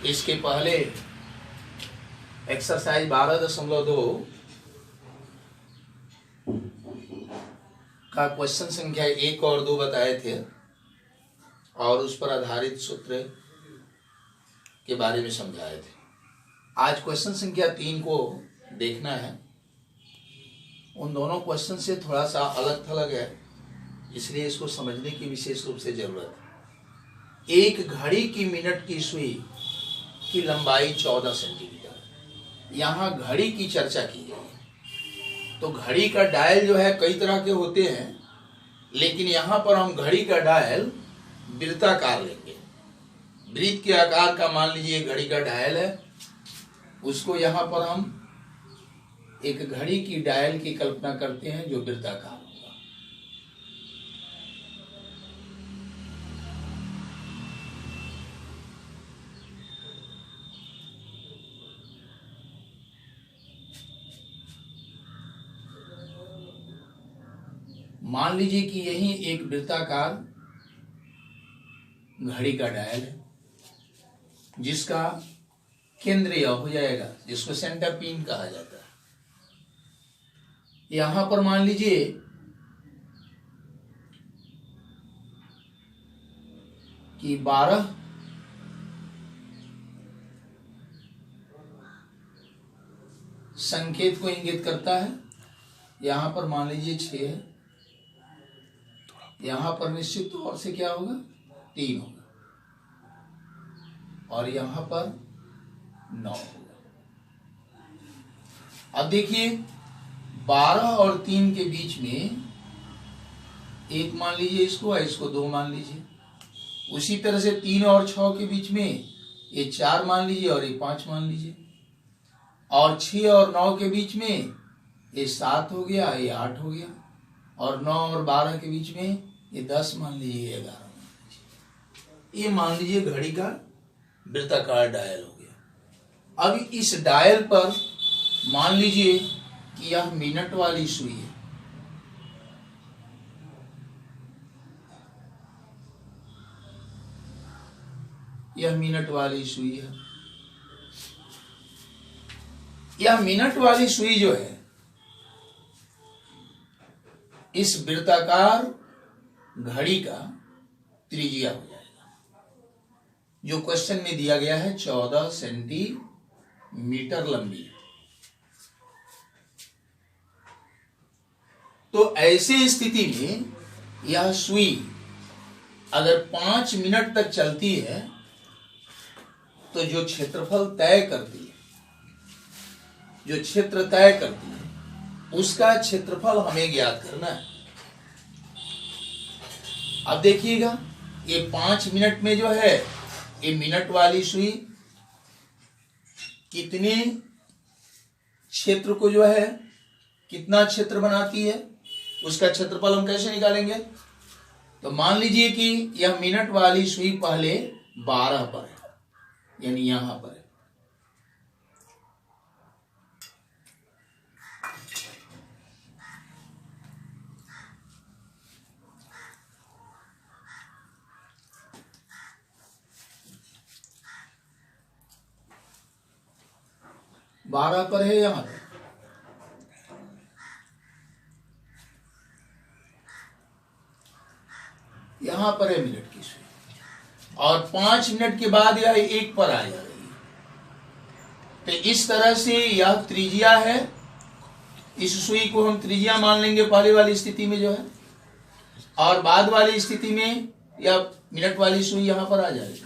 इसके पहले एक्सरसाइज 12.2 का क्वेश्चन संख्या 1 और 2 बताए थे और उस पर आधारित सूत्र के बारे में समझाए थे। आज क्वेश्चन संख्या 3 को देखना है। उन दोनों क्वेश्चन से थोड़ा सा अलग थलग है, इसलिए इसको समझने की विशेष रूप से जरूरत है। एक घड़ी की मिनट की सुई की लंबाई 14 सेंटीमीटर। यहाँ घड़ी की चर्चा की गई है। तो घड़ी का डायल जो है कई तरह के होते हैं, लेकिन यहाँ पर हम घड़ी का डायल वृत्ताकार लेंगे। वृत्त के आकार का मान लीजिए घड़ी का डायल है, उसको यहाँ पर हम एक घड़ी की डायल की कल्पना करते हैं जो वृत्ताकार होगा। मान लीजिए कि यही एक वृत्ताकार घड़ी का डायल है जिसका केंद्र यह हो जाएगा, जिसको सेंटर पिन कहा जाता है। यहां पर मान लीजिए कि 12 संकेत को इंगित करता है। यहां पर मान लीजिए 6 है, यहां पर निश्चित तौर से क्या होगा, 3 होगा और यहां पर 9 होगा। अब देखिए 12 और 3 के बीच में 1 मान लीजिए इसको, इसको 2 मान लीजिए। उसी तरह से 3 और 6 के बीच में ये 4 मान लीजिए और ये 5 मान लीजिए। और 6 और 9 के बीच में ये 7 हो गया, ये 8 हो गया। और 9 और 12 के बीच में ये 10 मान लीजिए, 11 मान लीजिए। ये मान लीजिए घड़ी का वृत्ताकार डायल हो गया। अब इस डायल पर मान लीजिए कि यह मिनट वाली सुई है। यह मिनट वाली सुई है। यह मिनट वाली सुई जो है इस वृत्ताकार घड़ी का त्रिज्या हो जाएगा, जो क्वेश्चन में दिया गया है 14 सेंटीमीटर लंबी। तो ऐसी स्थिति में यह सुई अगर 5 मिनट तक चलती है तो जो क्षेत्रफल तय करती है, जो क्षेत्र तय करती है, उसका क्षेत्रफल हमें ज्ञात करना है। अब देखिएगा ये 5 मिनट में जो है ये मिनट वाली सुई कितने क्षेत्र को जो है कितना क्षेत्र बनाती है, उसका क्षेत्रफल हम कैसे निकालेंगे। तो मान लीजिए कि यह मिनट वाली सुई पहले 12 पर है, यानी यहां पर है। बारह पर है यहां पर। यहां पर है मिनट की सुई और 5 मिनट के बाद यह 1 पर आ जा रही है। तो इस तरह से यह त्रिज्या है। इस सुई को हम त्रिज्या मान लेंगे पहले वाली स्थिति में जो है, और बाद वाली स्थिति में यह मिनट वाली सुई यहां पर आ जाएगी।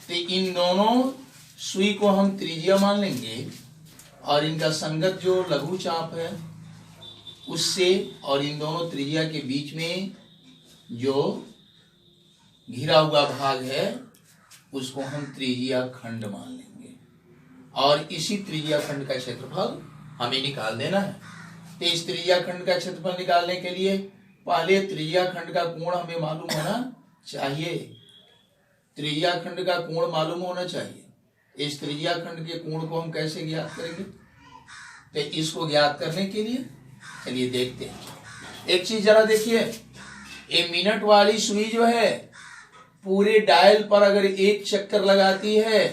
तो इन दोनों सुई को हम त्रिज्या मान लेंगे और इनका संगत जो लघु चाप है उससे और इन दोनों त्रिज्या के बीच में जो घिरा हुआ भाग है उसको हम त्रिज्या खंड मान लेंगे और इसी त्रिज्या खंड का क्षेत्रफल हमें निकाल देना है। तो इस त्रिज्या खंड का क्षेत्रफल निकालने के लिए पहले त्रिज्या खंड का कोण हमें मालूम होना चाहिए। त्रिज्या खंड का कोण मालूम होना चाहिए। इस त्रिज्या खंड के कोण को हम कैसे ज्ञात करेंगे। तो इसको ज्ञात करने के लिए चलिए देखते हैं। एक चीज जरा देखिए, ये मिनट वाली सुई जो है पूरे डायल पर अगर एक चक्कर लगाती है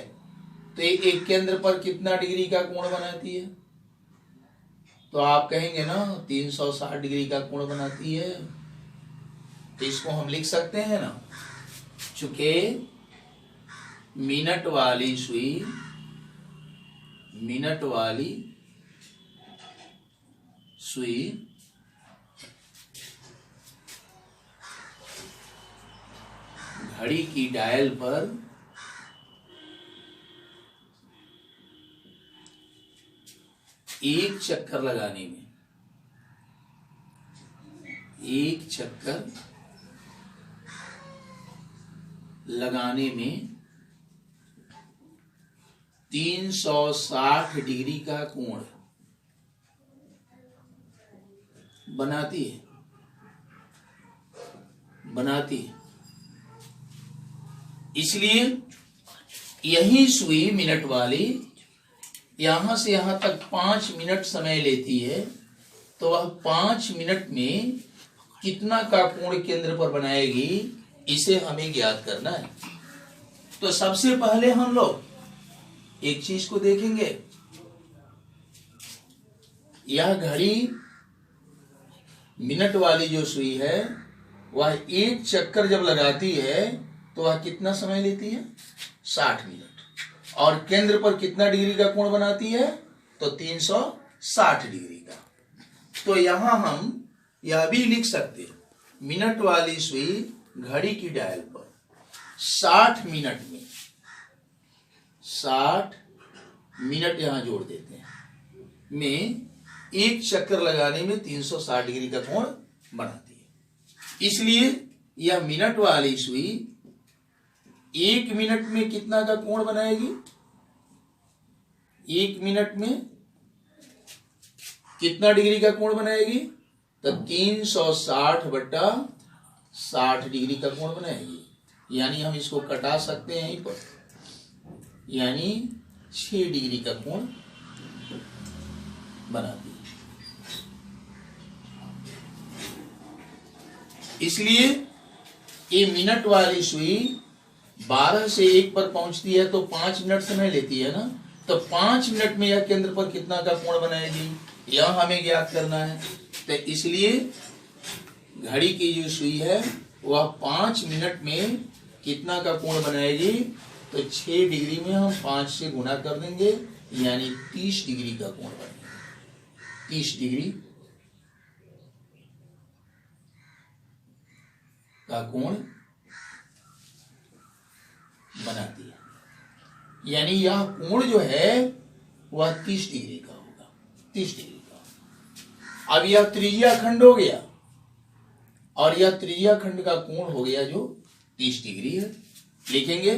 तो ये एक केंद्र पर कितना डिग्री का कोण बनाती है? तो आप कहेंगे ना 360 डिग्री का कोण बनाती है। तो इसको हम लिख सकते हैं ना, चूंकि मिनट वाली सुई घड़ी की डायल पर एक चक्कर लगाने में 360 डिग्री का कोण बनाती है। इसलिए यही सुई मिनट वाली यहां से यहां तक 5 मिनट समय लेती है, तो वह 5 मिनट में कितना का कोण केंद्र पर बनाएगी, इसे हमें ज्ञात करना है। तो सबसे पहले हम लोग एक चीज को देखेंगे, यह घड़ी मिनट वाली जो सुई है वह एक चक्कर जब लगाती है तो वह कितना समय लेती है? 60 मिनट। और केंद्र पर कितना डिग्री का कोण बनाती है? तो 360 डिग्री का। तो यहां हम यह भी लिख सकते हैं, मिनट वाली सुई घड़ी की डायल पर 60 मिनट यहां जोड़ देते हैं में एक चक्कर लगाने में 360 डिग्री का कोण बनाती है। इसलिए यह मिनट वाली सुई 1 मिनट में कितना का कोण बनाएगी? 1 मिनट में कितना डिग्री का कोण बनाएगी? तो 360/60 डिग्री का कोण बनाएगी। यानी हम इसको कटा सकते हैं यहीं पर, यानी 6 डिग्री का कोण बनाती है। इसलिए ये मिनट वाली सुई 12 से 1 पर पहुंचती है तो 5 मिनट समय लेती है ना, तो 5 मिनट में यह केंद्र पर कितना का कोण बनाएगी, यह हमें ज्ञात करना है। तो इसलिए घड़ी की जो सुई है वह 5 मिनट में कितना का कोण बनाएगी, तो 6 डिग्री में हम 5 से गुणा कर देंगे, यानी 30 डिग्री का कोण बनेगा। 30 डिग्री का कोण बनाती है, यानी यह कोण जो है वह 30 डिग्री का होगा। 30 डिग्री का। अब यह त्रिज्या खंड हो गया और यह त्रिज्या खंड का कोण हो गया जो 30 डिग्री है। लिखेंगे,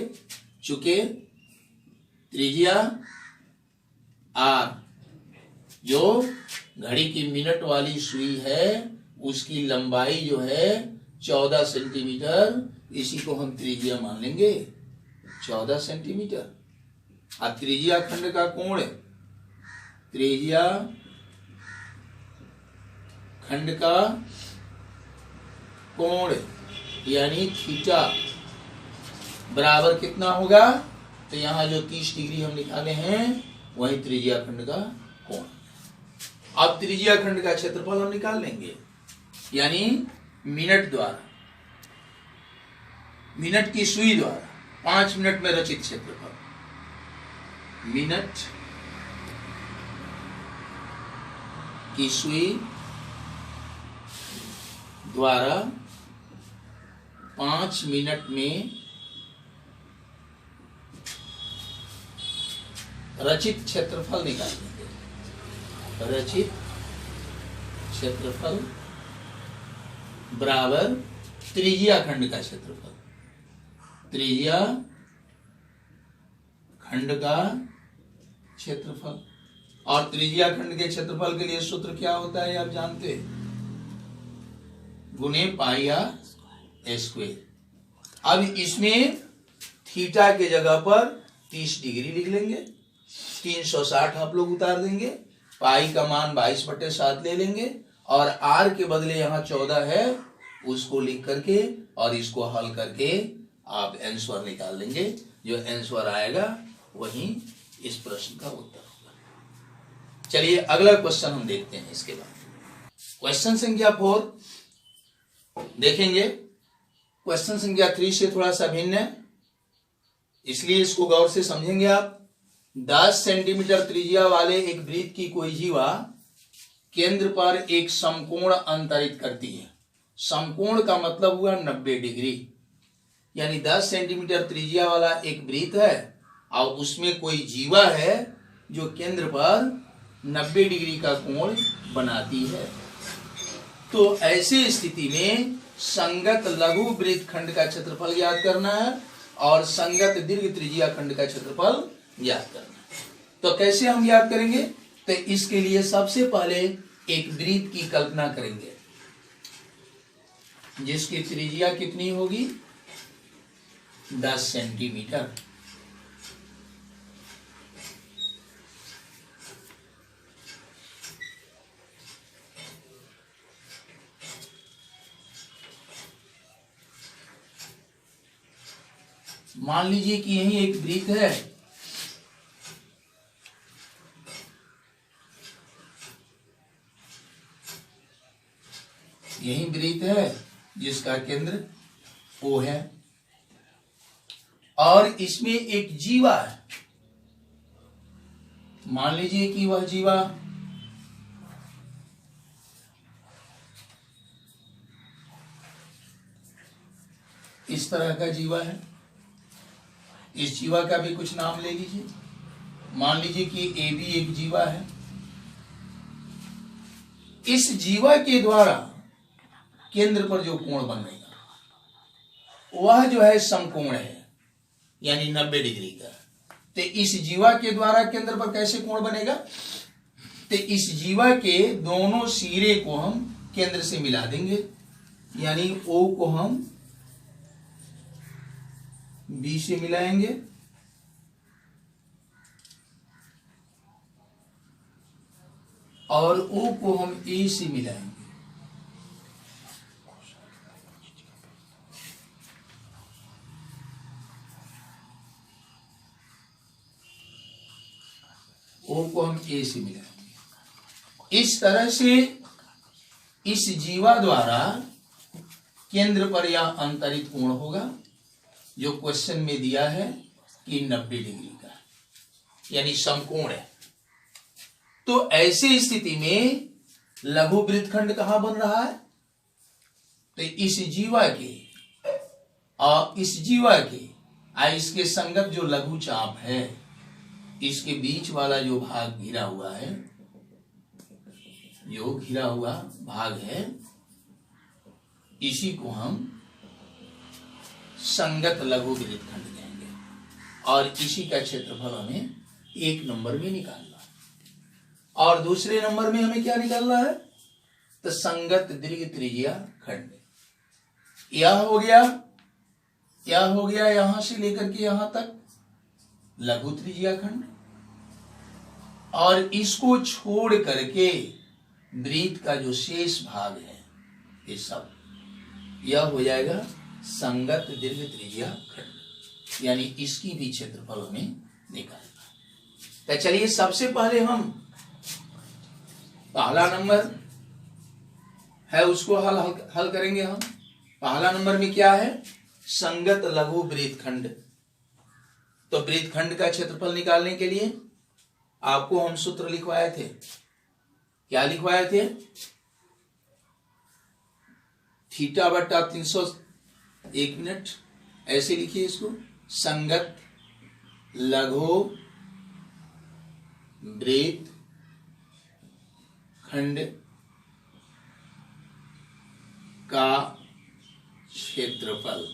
चूंकि त्रिज्या R जो घड़ी की मिनट वाली सुई है उसकी लंबाई जो है 14 सेंटीमीटर, इसी को हम त्रिज्या मान लेंगे 14 सेंटीमीटर। अब त्रिज्या खंड का कोण, त्रिज्या खंड का कोण यानी थीटा बराबर कितना होगा, तो यहां जो 30 डिग्री हम निकाले हैं वही त्रिज्या खंड का कोण। अब त्रिज्या खंड का क्षेत्रफल हम निकाल लेंगे, यानी मिनट द्वारा, मिनट की सुई द्वारा 5 मिनट में रचित क्षेत्रफल, मिनट की सुई द्वारा 5 मिनट में रचित क्षेत्रफल निकालेंगे। रचित क्षेत्रफल बराबर त्रिज्या खंड का क्षेत्रफल, त्रिज्या खंड का क्षेत्रफल। और त्रिज्या खंड के क्षेत्रफल के लिए सूत्र क्या होता है आप जानते हैं, गुने पाई r स्क्वायर। अब इसमें थीटा के जगह पर 30 डिग्री लिख लेंगे, 360 आप लोग उतार देंगे, पाई का मान 22/7 ले लेंगे और r के बदले यहाँ 14 है उसको लिख करके और इसको हल करके आप आंसर निकाल लेंगे। जो आंसर आएगा वही इस प्रश्न का उत्तर होगा। चलिए अगला क्वेश्चन हम देखते हैं। इसके बाद क्वेश्चन संख्या 4 देखेंगे। क्वेश्चन संख्या 3 से थोड़ा सा भिन्न है, इसलिए इसको गौर से समझेंगे आप। 10 सेंटीमीटर त्रिज्या वाले एक वृत्त की कोई जीवा केंद्र पर एक समकोण अंतरित करती है। समकोण का मतलब हुआ 90 डिग्री, यानी 10 सेंटीमीटर त्रिज्या वाला एक वृत्त है और उसमें कोई जीवा है जो केंद्र पर 90 डिग्री का कोण बनाती है। तो ऐसी स्थिति में संगत लघु वृत्त खंड का क्षेत्रफल ज्ञात करना है और संगत दीर्घ त्रिज्या खंड का क्षेत्रफल ज्ञात करना है। तो कैसे हम ज्ञात करेंगे? तो इसके लिए सबसे पहले एक वृत्त की कल्पना करेंगे जिसकी त्रिज्या कितनी होगी? 10 सेंटीमीटर। मान लीजिए कि यही एक वृत्त है, यही वृत्त है जिसका केंद्र O है और इसमें एक जीवा है। मान लीजिए कि वह जीवा इस तरह का जीवा है। इस जीवा का भी कुछ नाम ले लीजिए। मान लीजिए कि ए भी एक जीवा है। इस जीवा के द्वारा केंद्र पर जो कोण बनेगा वह जो है समकोण है, यानी 90 डिग्री का। तो इस जीवा के द्वारा केंद्र पर कैसे कोण बनेगा? तो इस जीवा के दोनों सिरे को हम केंद्र से मिला देंगे, यानी O को हम B से मिलाएंगे और O को हम A से मिलाएंगे। O को हम A से मिलाएंगे। इस तरह से इस जीवा द्वारा केंद्र पर यह अंतरित कोण होगा जो क्वेश्चन में दिया है कि 90 डिग्री का, यानी समकोण है। तो ऐसी स्थिति में लघु वृत्तखंड कहां बन रहा है? तो इस जीवा के और इस जीवा के इसके संगत जो लघु चाप है, इसके बीच वाला जो भाग घिरा हुआ है, जो घिरा हुआ भाग है, इसी को हम संगत लघु वृत्तखंड कहेंगे और इसी का क्षेत्रफल हमें 1 नंबर में निकालना है। और दूसरे नंबर में हमें क्या निकालना है? तो संगत दीर्घ त्रिज्या खंड। यह हो गया यहां से लेकर के यहां तक लघु त्रिज्या खंड, और इसको छोड़ करके वृत्त का जो शेष भाग है ये सब, यह हो जाएगा संगत दीर्घ त्रिज्या खंड, यानी इसकी भी क्षेत्रफल हमें निकालना। तो चलिए सबसे पहले हम पहला नंबर है उसको हल करेंगे। हम पहला नंबर में क्या है? संगत लघु वृत्तखंड। तो वृत्तखंड का क्षेत्रफल निकालने के लिए आपको हम सूत्र लिखवाए थे। क्या लिखवाए थे? थीटा बटा 300, 1 मिनट ऐसे लिखिए इसको। संगत लघु वृत्तखंड का क्षेत्रफल,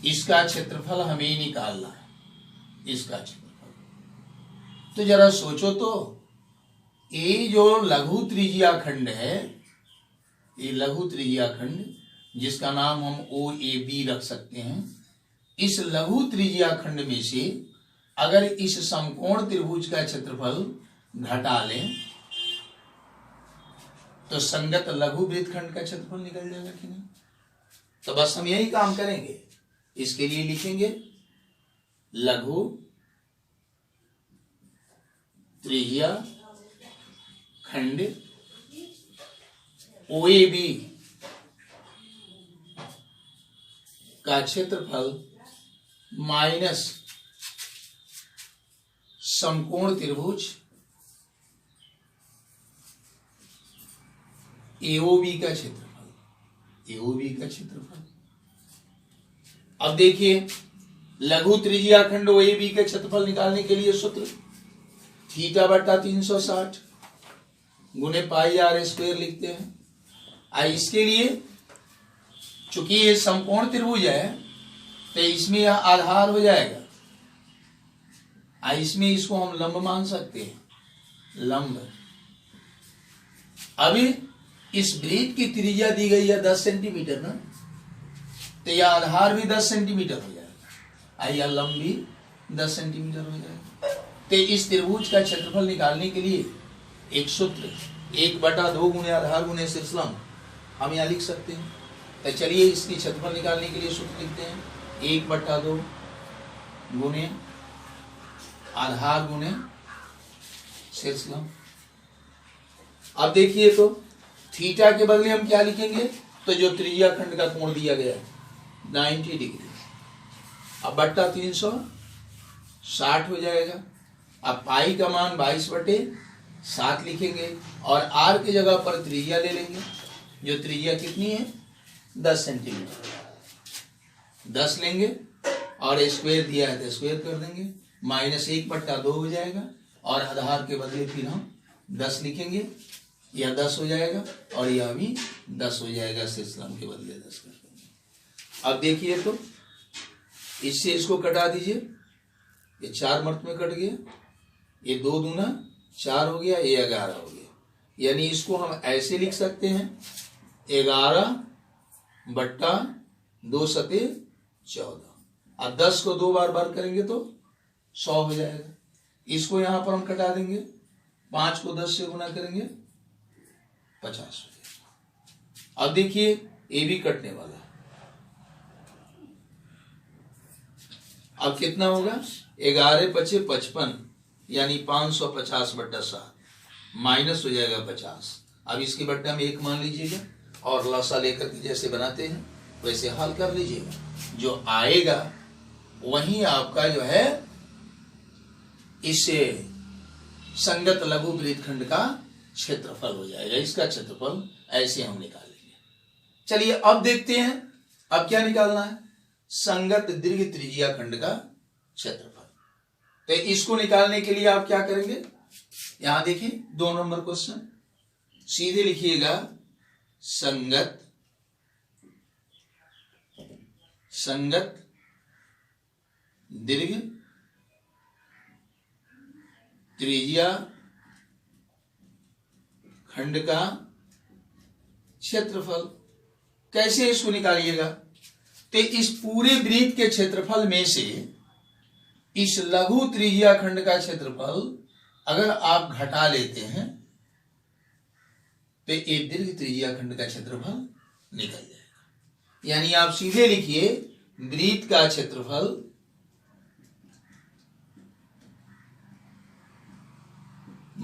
इसका क्षेत्रफल हमें निकालना है। इसका क्षेत्रफल तो जरा सोचो तो, ये जो लघु त्रिज्या खंड है, ये लघु त्रिज्या खंड जिसका नाम हम OAB रख सकते हैं, इस लघु त्रिज्या खंड में से अगर इस समकोण त्रिभुज का क्षेत्रफल घटा लें तो संगत लघु वृत्तखंड का क्षेत्रफल निकल जाएगा कि नहीं? तो बस हम यही काम करेंगे। इसके लिए लिखेंगे लघु त्रिज्या खंड OAB का क्षेत्रफल माइनस समकोण त्रिभुज AOB का क्षेत्रफल। अब देखिए लघु त्रिज्या खंड OAB के क्षेत्रफल निकालने के लिए सूत्र थीटा बटा 360 गुने पाई r स्क्वायर लिखते हैं। इसके लिए चूंकि ये समकोण त्रिभुज है तो इसमें यह आधार हो जाएगा। इसमें इसको हम लंब मान सकते हैं, लंब। अभी इस वृत्त की त्रिज्या दी गई है 10 सेंटीमीटर ना, तो यह आधार भी 10 सेंटीमीटर हो जाएगा, यह लंब भी 10 सेंटीमीटर हो जाएगा। तो इस त्रिभुज का क्षेत्रफल निकालने के लिए एक सूत्र 1/2 गुणे आधार गुणे शीर्ष लंब हम यहाँ लिख सकते हैं। तो चलिए इसकी क्षेत्रफल निकालने के लिए सूत्र लिखते हैं 1/2 गुणे आधार गुणे शीर्ष लंब। अब देखिए तो थीटा के बदले हम क्या लिखेंगे, तो जो त्रिज्या खंड का कोण दिया गया है 90 डिग्री, अब बट्टा 360 हो जाएगा। अब पाई का मान 22/7 लिखेंगे और r की जगह पर त्रिज्या ले लेंगे, जो त्रिज्या कितनी है 10 सेंटीमीटर, 10 लेंगे और स्क्वायर दिया है तो स्क्वायर कर देंगे, माइनस 1/2 हो जाएगा और आधार के बदले फिर हम 10 लिखेंगे, यह 10 हो जाएगा और यह भी 10 हो जाएगा, शीर्ष लंब के बदले 10 कर देंगे। अब देखिए तो इससे इसको कटा दीजिए, ये 4 मर्त में कट गया, ये 2 दूना 4 हो गया, ये 11 हो गया। यानी इसको हम ऐसे लिख सकते हैं 11/2 सते 14। अब 10 को 2 बार बार करेंगे तो 100 हो जाएगा। इसको यहां पर हम कटा देंगे, 5 को 10 से गुना करेंगे 50 हो जाएगा। अब देखिए ये भी कटने वाला है। अब कितना होगा 11×5 = 55, यानी 550/7 माइनस हो जाएगा 50। अब इसके बट्टे हम 1 मान लीजिएगा और लसा लेकर के जैसे बनाते हैं वैसे हल कर लीजिएगा, जो आएगा वही आपका जो है इससे संगत लघु वृत्तखंड का क्षेत्रफल हो जाएगा। इसका क्षेत्रफल ऐसे हम निकालेंगे। चलिए अब देखते हैं, अब क्या निकालना है, संगत दीर्घ त्रिज्या खंड का क्षेत्रफल। तो इसको निकालने के लिए आप क्या करेंगे, यहां देखिए 2 नंबर क्वेश्चन, सीधे लिखिएगा संगत दीर्घ त्रिज्या खंड का क्षेत्रफल। कैसे इसको निकालिएगा, तो इस पूरे वृत्त के क्षेत्रफल में से इस लघु त्रिज्या खंड का क्षेत्रफल अगर आप घटा लेते हैं तो ये दीर्घ त्रिज्या खंड का क्षेत्रफल निकल जाएगा। यानी आप सीधे लिखिए वृत्त का क्षेत्रफल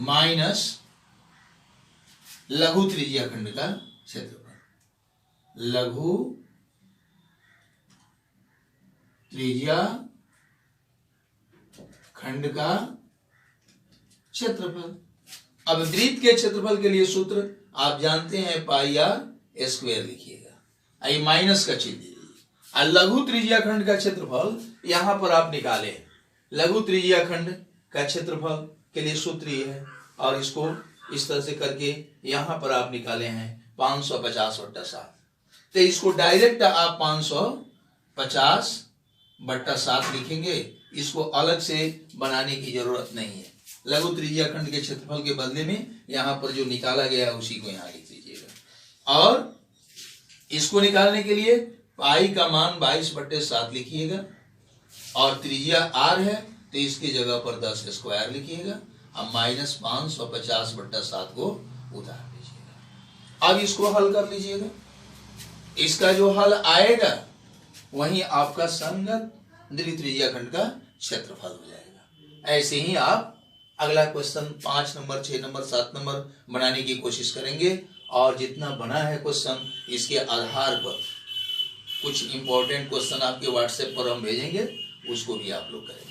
माइनस लघु त्रिज्या खंड का क्षेत्रफल, लघु त्रिज्या खंड का क्षेत्रफल। अब वृत्त के क्षेत्रफल के लिए सूत्र आप जानते हैं πr² लिखिएगा, आई माइनस का चिन्ह दीजिए। लघु त्रिज्या खंड का क्षेत्रफल यहां पर आप निकाले, लघु त्रिज्या खंड का क्षेत्रफल के लिए सूत्र ये है और इसको इस तरह से करके यहां पर आप निकाले हैं 550/7। तो इसको डायरेक्ट आप 550/7 लिखेंगे, इसको अलग से बनाने की जरूरत नहीं है। लघु त्रिज्या खंड के क्षेत्रफल के बदले में यहां पर जो निकाला गया है उसी को यहां लिख दीजिएगा। और इसको निकालने के लिए पाई का मान 22/7 लिखिएगा और त्रिज्या r है तो इसकी जगह पर 10 स्क्वायर लिखिएगा। अब माइनस 550/7 को उतार दीजिएगा। अब इसको हल कर लीजिएगा। इसका जो हल आएगा वही आपका संगत द्वित्रिज्या खंड का क्षेत्रफल हो जाएगा। ऐसे ही आप अगला क्वेश्चन 5 नंबर, 6 नंबर, 7 नंबर बनाने की कोशिश करेंगे और जितना बना है क्वेश्चन इसके आधार पर कुछ इंपॉर्टेंट क्वेश्चन आपके व्हाट्सएप पर हम भेजेंगे, उसको भी आप लोग करेंगे।